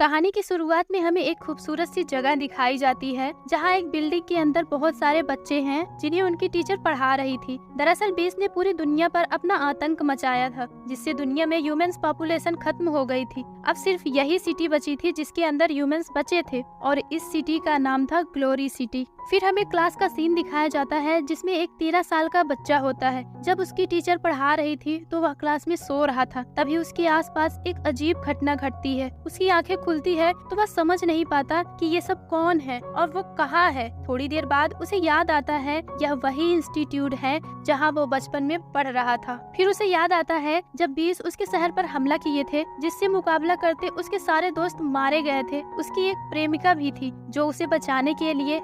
कहानी की शुरुआत में हमें एक खूबसूरत सी जगह दिखाई जाती है जहाँ एक बिल्डिंग के अंदर बहुत सारे बच्चे हैं जिन्हें उनकी टीचर पढ़ा रही थी। दरअसल बीस ने पूरी दुनिया पर अपना आतंक मचाया था जिससे दुनिया में ह्यूमंस पॉपुलेशन खत्म हो गई थी। अब सिर्फ यही सिटी बची थी जिसके अंदर ह्यूमंस बचे थे और इस सिटी का नाम था ग्लोरी सिटी। फिर हमें क्लास का सीन दिखाया जाता है जिसमें एक 13 साल का बच्चा होता है। जब उसकी टीचर पढ़ा रही थी तो वह क्लास में सो रहा था। तभी उसके आसपास एक अजीब घटना घटती है। उसकी आंखें खुलती है तो वह समझ नहीं पाता कि ये सब कौन है और वो कहाँ है। थोड़ी देर बाद उसे याद आता है यह वही इंस्टीट्यूट है जहाँ वो बचपन में पढ़ रहा था। फिर उसे याद आता है जब 20 उसके शहर पर हमला किए थे जिससे मुकाबला करते उसके सारे दोस्त मारे गए थे। उसकी एक प्रेमिका भी थी जो उसे बचाने के लिए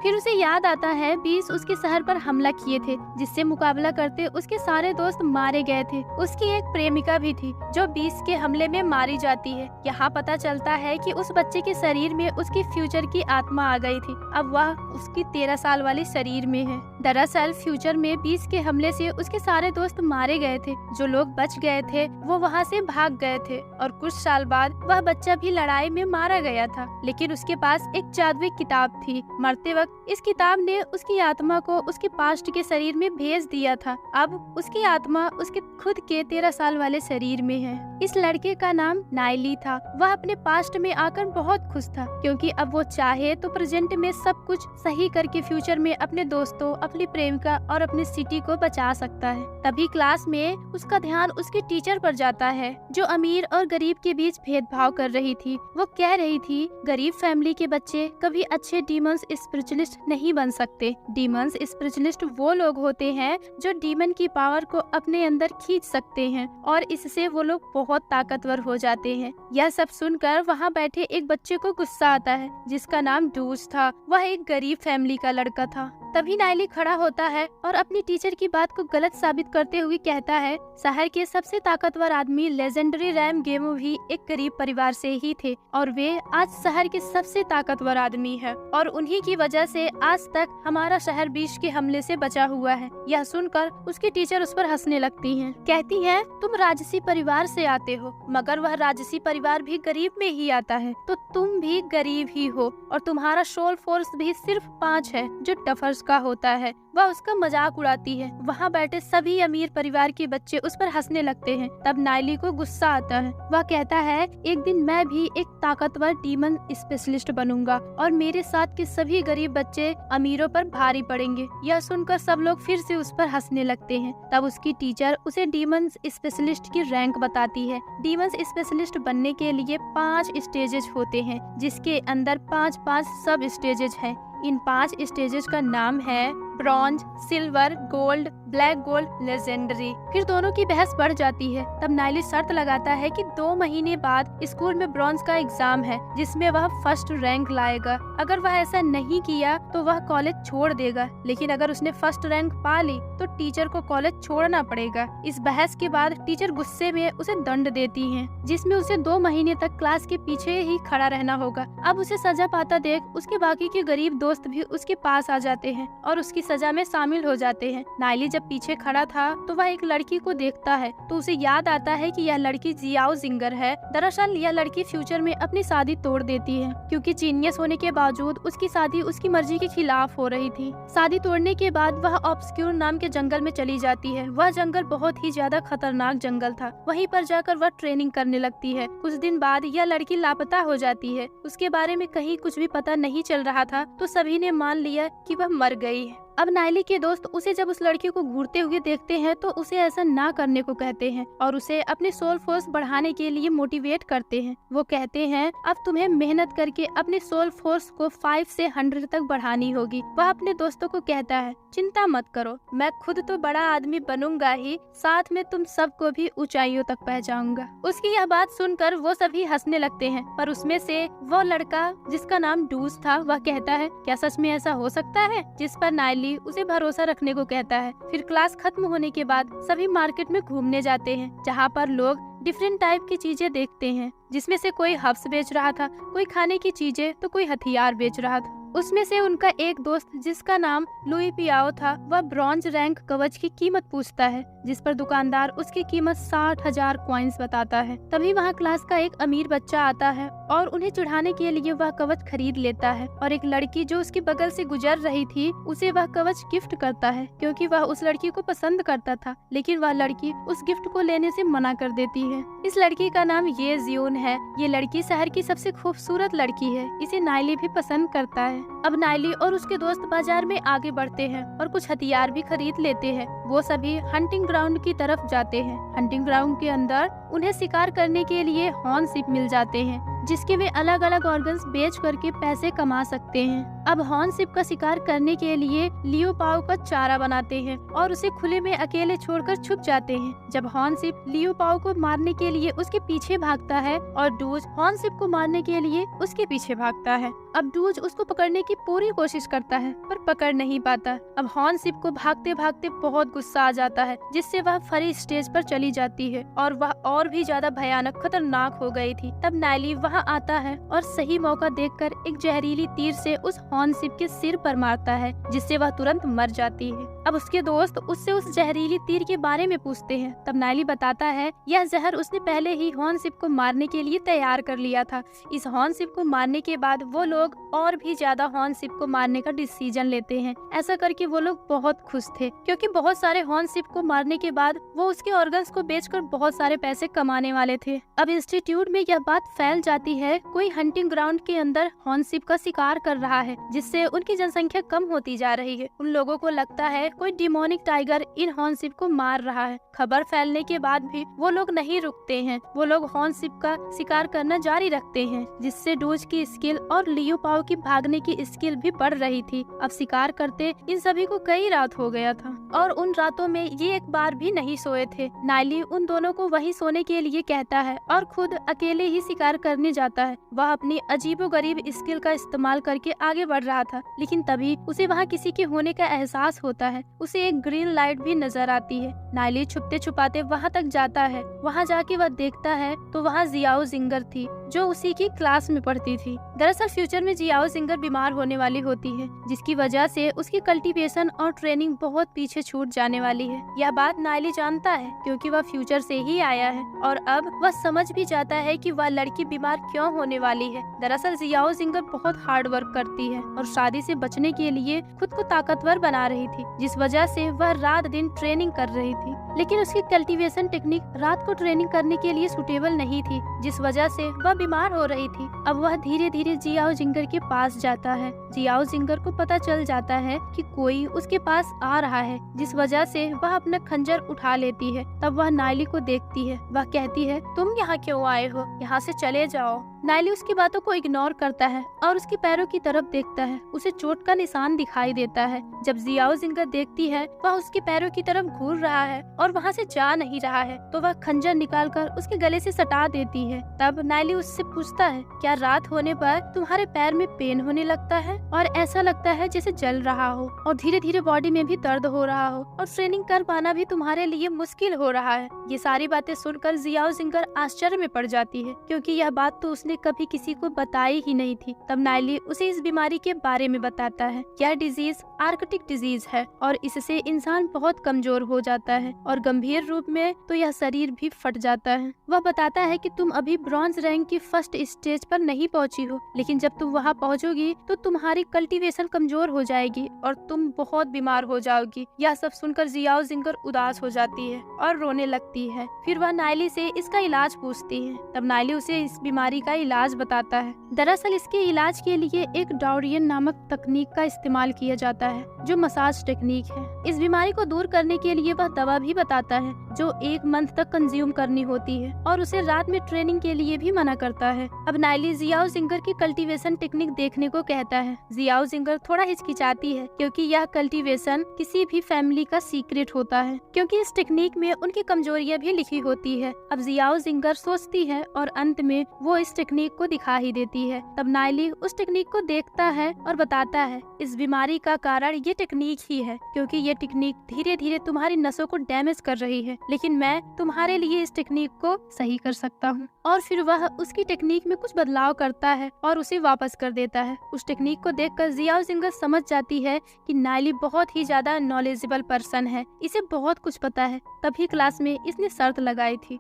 फिर उसे याद आता है 20 उसके शहर पर हमला किए थे जिससे मुकाबला करते उसके सारे दोस्त मारे गए थे। उसकी एक प्रेमिका भी थी जो 20 के हमले में मारी जाती है। यहाँ पता चलता है कि उस बच्चे के शरीर में उसकी फ्यूचर की आत्मा आ गई थी। अब वह उसकी 13 साल वाले शरीर में है। दरअसल फ्यूचर में 20 के हमले से उसके सारे दोस्त मारे गए थे। जो लोग बच गए थे वो वहाँ से भाग गए थे और कुछ साल बाद वह बच्चा भी लड़ाई में मारा गया था। लेकिन उसके पास एक जादुई किताब थी। मरते वक्त इस किताब ने उसकी आत्मा को उसके पास्ट के शरीर में भेज दिया था। अब उसकी आत्मा उसके खुद के 13 साल वाले शरीर में है। इस लड़के का नाम नाइली था। वह अपने पास्ट में आकर बहुत खुश था क्योंकि अब वो चाहे तो प्रेजेंट में सब कुछ सही करके फ्यूचर में अपने दोस्तों, अपनी प्रेमिका और अपनी सिटी को बचा सकता है। तभी क्लास में उसका ध्यान उसके टीचर पर जाता है जो अमीर और गरीब के बीच भेदभाव कर रही थी। वो कह रही थी गरीब फैमिली के बच्चे कभी अच्छे डीमंस स्पिरिचुअलिस्ट नहीं बन सकते। डीमंस स्पिरिचुअलिस्ट वो लोग होते हैं जो डीमन की पावर को अपने अंदर खींच सकते हैं और इससे वो लोग बहुत ताकतवर हो जाते हैं। यह सब सुनकर वहाँ बैठे एक बच्चे को गुस्सा आता है जिसका नाम डूस था। वह एक गरीब फैमिली का लड़का था। तभी नाइली खड़ा होता है और अपनी टीचर की बात को गलत साबित करते हुए कहता है शहर के सबसे ताकतवर आदमी लेजेंडरी रैम गेमो भी एक गरीब परिवार से ही थे और वे आज शहर के सबसे ताकतवर आदमी है और उन्हीं की वजह से आज तक हमारा शहर बीच के हमले से बचा हुआ है। यह सुनकर उसकी टीचर उस पर हंसने लगती हैं। कहती हैं तुम राजसी परिवार से आते हो मगर वह राजसी परिवार भी गरीब में ही आता है तो तुम भी गरीब ही हो और तुम्हारा सोल फोर्स भी सिर्फ 5 है जो टफर्स का होता है। वह उसका मजाक उड़ाती है। वहाँ बैठे सभी अमीर परिवार के बच्चे उस पर हंसने लगते हैं। तब नाइली को गुस्सा आता है। वह कहता है एक दिन मैं भी एक ताकतवर डीमन स्पेशलिस्ट बनूंगा और मेरे साथ के सभी गरीब बच्चे अमीरों पर भारी पड़ेंगे। यह सुनकर सब लोग फिर से उस पर हंसने लगते हैं। तब उसकी टीचर उसे डीमन स्पेशलिस्ट की रैंक बताती है। डीमन स्पेशलिस्ट बनने के लिए 5 स्टेजेस होते हैं जिसके अंदर 5-5 सब स्टेजेस हैं। इन 5 स्टेजेस का नाम है bronze, silver, gold, black gold, legendary. फिर दोनों की बहस बढ़ जाती है। तब नाइली शर्त लगाता है कि 2 महीने बाद स्कूल में ब्रॉन्ज का एग्जाम है जिसमें वह फर्स्ट रैंक लाएगा। अगर वह ऐसा नहीं किया तो वह कॉलेज छोड़ देगा, लेकिन अगर उसने फर्स्ट रैंक पा ली तो टीचर को कॉलेज छोड़ना पड़ेगा। इस बहस के बाद टीचर गुस्से में उसे दंड देती है जिसमें उसे 2 महीने तक क्लास के पीछे ही खड़ा रहना होगा। अब उसे सजा पाता देख उसके बाकी के गरीब दोस्त भी उसके पास आ जाते हैं और उसकी सजा में शामिल हो जाते हैं। नाइली जब पीछे खड़ा था तो वह एक लड़की को देखता है तो उसे याद आता है कि यह लड़की जियाओ जिंगर है। दरअसल यह लड़की फ्यूचर में अपनी शादी तोड़ देती है क्योंकि जीनियस होने के बावजूद उसकी शादी उसकी मर्जी के खिलाफ हो रही थी। शादी तोड़ने के बाद वह ऑब्सक्यूर नाम के जंगल में चली जाती है। वह जंगल बहुत ही ज्यादा खतरनाक जंगल था। वहीं पर जाकर वह ट्रेनिंग करने लगती है। कुछ दिन बाद यह लड़की लापता हो जाती है। उसके बारे में कहीं कुछ भी पता नहीं चल रहा था तो सभी ने मान लिया कि वह मर गई है। अब नाइली के दोस्त उसे जब उस लड़की को घूरते हुए देखते हैं तो उसे ऐसा ना करने को कहते हैं और उसे अपने सोल फोर्स बढ़ाने के लिए मोटिवेट करते हैं। वो कहते हैं अब तुम्हें मेहनत करके अपने सोल फोर्स को 5 से 100 तक बढ़ानी होगी। वह अपने दोस्तों को कहता है चिंता मत करो, मैं खुद तो बड़ा आदमी बनूंगा ही, साथ में तुम सबको भी ऊंचाइयों तक पहुंचाऊंगा। उसकी यह बात सुनकर वो सभी हंसने लगते हैं पर उसमें से वो लड़का जिसका नाम डूस था वह कहता है क्या सच में ऐसा हो सकता है, जिस पर नाइली उसे भरोसा रखने को कहता है। फिर क्लास खत्म होने के बाद सभी मार्केट में घूमने जाते हैं जहाँ पर लोग डिफरेंट टाइप की चीजें देखते हैं जिसमें से कोई हब्स बेच रहा था, कोई खाने की चीजें तो कोई हथियार बेच रहा था। उसमें से उनका एक दोस्त जिसका नाम लुई पियाओ था, वह ब्रॉन्ज रैंक कवच की कीमत पूछता है, जिस पर दुकानदार उसकी कीमत 60,000 कॉइन्स बताता है। तभी वहाँ क्लास का एक अमीर बच्चा आता है और उन्हें चढ़ाने के लिए वह कवच खरीद लेता है, और एक लड़की जो उसके बगल से गुजर रही थी उसे वह कवच गिफ्ट करता है, क्योंकि वह उस लड़की को पसंद करता था। लेकिन वह लड़की उस गिफ्ट को लेने से मना कर देती है। इस लड़की का नाम ये जियोन है। ये लड़की शहर की सबसे खूबसूरत लड़की है। इसे नाइली भी पसंद करता है। अब नाइली और उसके दोस्त बाजार में आगे बढ़ते हैं और कुछ हथियार भी खरीद लेते हैं। वो सभी हंटिंग ग्राउंड की तरफ जाते हैं। हंटिंग ग्राउंड के अंदर उन्हें शिकार करने के लिए हॉर्न शिप मिल जाते हैं, जिसके वे अलग अलग ऑर्गन्स बेच करके पैसे कमा सकते हैं। अब हॉर्न शिप का शिकार करने के लिए लियो पाओ का चारा बनाते हैं और उसे खुले में अकेले छोड़कर छुप जाते हैं। जब हॉर्न शिप लियो पाओ को मारने के लिए उसके पीछे भागता है और डूज हॉर्न शिप को मारने के लिए उसके पीछे भागता है। अब डूज उसको पकड़ने की पूरी कोशिश करता है पर पकड़ नहीं पाता। अब हॉर्न शिप को भागते भागते बहुत गुस्सा आ जाता है, जिससे वह फरी स्टेज पर चली जाती है और वह और भी ज्यादा भयानक खतरनाक हो गई थी। तब नाइली वहाँ आता है और सही मौका देखकर एक जहरीली तीर से उस हॉर्न शिप के सिर पर मारता है, जिससे वह तुरंत मर जाती है। अब उसके दोस्त उससे उस जहरीली तीर के बारे में पूछते हैं। तब नाइली बताता है यह जहर उसने पहले ही हॉर्न शिप को मारने के लिए तैयार कर लिया था। इस हॉर्न शिप को मारने के बाद वो लोग और भी ज्यादा हॉर्न शिप को मारने का डिसीजन लेते हैं। ऐसा करके वो लोग बहुत खुश थे, क्योंकि बहुत सारे हॉर्न शिप को मारने के बाद वो उसके ऑर्गन्स को बेचकर बहुत सारे पैसे कमाने वाले थे। अब इंस्टीट्यूट में यह बात फैल जाती है, कोई हंटिंग ग्राउंड के अंदर हॉर्न शिप का शिकार कर रहा है, जिससे उनकी जनसंख्या कम होती जा रही है। उन लोगों को लगता है कोई demonic tiger in horn ship को मार रहा है। खबर फैलने के बाद भी वो लोग नहीं रुकते हैं। वो लोग हॉर्न शिप का शिकार करना जारी रखते हैं, जिससे डूज की स्किल और लियो पाओ की भागने की स्किल भी बढ़ रही थी। अब शिकार करते इन सभी को कई रात हो गया था और उन रातों में ये एक बार भी नहीं सोए थे। नाइली उन दोनों को वहीं सोने के लिए कहता है और खुद अकेले ही शिकार करने जाता है। वह अपनी अजीबोगरीब स्किल का इस्तेमाल करके आगे बढ़ रहा था, लेकिन तभी उसे वहाँ किसी के होने का एहसास होता है। उसे एक ग्रीन लाइट भी नजर आती है। नाइली छुपते छुपाते वहाँ तक जाता है। वहाँ जाके वह देखता है तो वहाँ जियाओ जिंगर थी, जो उसी की क्लास में पढ़ती थी। दरअसल फ्यूचर में जियाओ जिंगर बीमार होने वाली होती है, जिसकी वजह से उसकी कल्टीवेशन और ट्रेनिंग बहुत पीछे छूट जाने वाली है। यह बात नाइली जानता है, क्योंकि वह फ्यूचर से ही आया है और अब वह समझ भी जाता है कि वह लड़की बीमार क्यों होने वाली है। दरअसल जियाओ जिंगर बहुत हार्ड वर्क करती है और शादी से बचने के लिए खुद को ताकतवर बना रही थी, जिस वजह से वह रात दिन ट्रेनिंग कर रही थी। लेकिन उसकी कल्टीवेशन टेक्निक रात को ट्रेनिंग करने के लिए सुटेबल नहीं थी, जिस वजह से वह बीमार हो रही थी। अब वह धीरे धीरे जियाओ जिंगर के पास जाता है। जियाओ जिंगर को पता चल जाता है कि कोई उसके पास आ रहा है, जिस वजह से वह अपना खंजर उठा लेती है। तब वह नाइली को देखती है। वह कहती है, तुम यहाँ क्यों आए हो? यहाँ से चले जाओ। नाइली उसकी बातों को इग्नोर करता है और उसके पैरों की तरफ देखता है। उसे चोट का निशान दिखाई देता है। जब जियाओ जिंगर देखती है वह उसके पैरों की तरफ घूर रहा है और वहाँ से जा नहीं रहा है, तो वह खंजर निकालकर उसके गले से सटा देती है। तब नाइली उससे पूछता है, क्या रात होने पर तुम्हारे पैर में पेन होने लगता है और ऐसा लगता है जैसे जल रहा हो और धीरे धीरे बॉडी में भी दर्द हो रहा हो और ट्रेनिंग कर पाना भी तुम्हारे लिए मुश्किल हो रहा है? ये सारी बातें सुनकर जियाओ जिंगर आश्चर्य में पड़ जाती है, क्योंकि यह बात तो उसने कभी किसी को बताई ही नहीं थी। तब नाइली उसे इस बीमारी के बारे में बताता है। यह डिजीज आर्कटिक डिजीज है और इससे इंसान बहुत कमजोर हो जाता है और गंभीर रूप में तो यह शरीर भी फट जाता है। वह बताता है कि तुम अभी ब्रॉन्ज रैंक की फर्स्ट स्टेज पर नहीं पहुंची हो, लेकिन जब तुम वहां पहुंचोगी तो तुम्हारी कल्टीवेशन कमजोर हो जाएगी और तुम बहुत बीमार हो जाओगी। यह सब सुनकर जियाओ जिंगर उदास हो जाती है और रोने लगती है। फिर वह नाइली से इसका इलाज पूछती है। तब नाइली उसे इस बीमारी का इलाज बताता है। दरअसल इसके इलाज के लिए एक डाउरियन नामक तकनीक का इस्तेमाल किया जाता है, जो मसाज टेक्निक है। इस बीमारी को दूर करने के लिए वह दवा भी बताता है, जो 1 मंथ तक कंज्यूम करनी होती है और उसे रात में ट्रेनिंग के लिए भी मना करता है। अब नाइली जियाओ जिंगर की कल्टीवेशन टेक्निक देखने को कहता है। जियाओ जिंगर थोड़ा हिचकिचाती है, क्योंकि यह कल्टीवेशन किसी भी फैमिली का सीक्रेट होता है, क्योंकि इस टेक्निक में उनकी कमजोरियां भी लिखी होती है। अब जियाओ जिंगर सोचती है और अंत में वो इस टेक्निक टेक्निक को दिखा ही देती है। तब नाइली उस टेक्निक को देखता है और बताता है इस बीमारी का कारण ये टेक्निक ही है, क्योंकि ये टेक्निक धीरे धीरे तुम्हारी नसों को डैमेज कर रही है, लेकिन मैं तुम्हारे लिए इस टेक्निक को सही कर सकता हूँ। और फिर वह उसकी टेक्निक में कुछ बदलाव करता है और उसे वापस कर देता है। उस टेक्निक को देखकर जियाओ जिंगर समझ जाती है कि नाइली बहुत ही ज्यादा नॉलेजेबल पर्सन है, इसे बहुत कुछ पता है, तभी क्लास में इसने शर्त लगाई थी।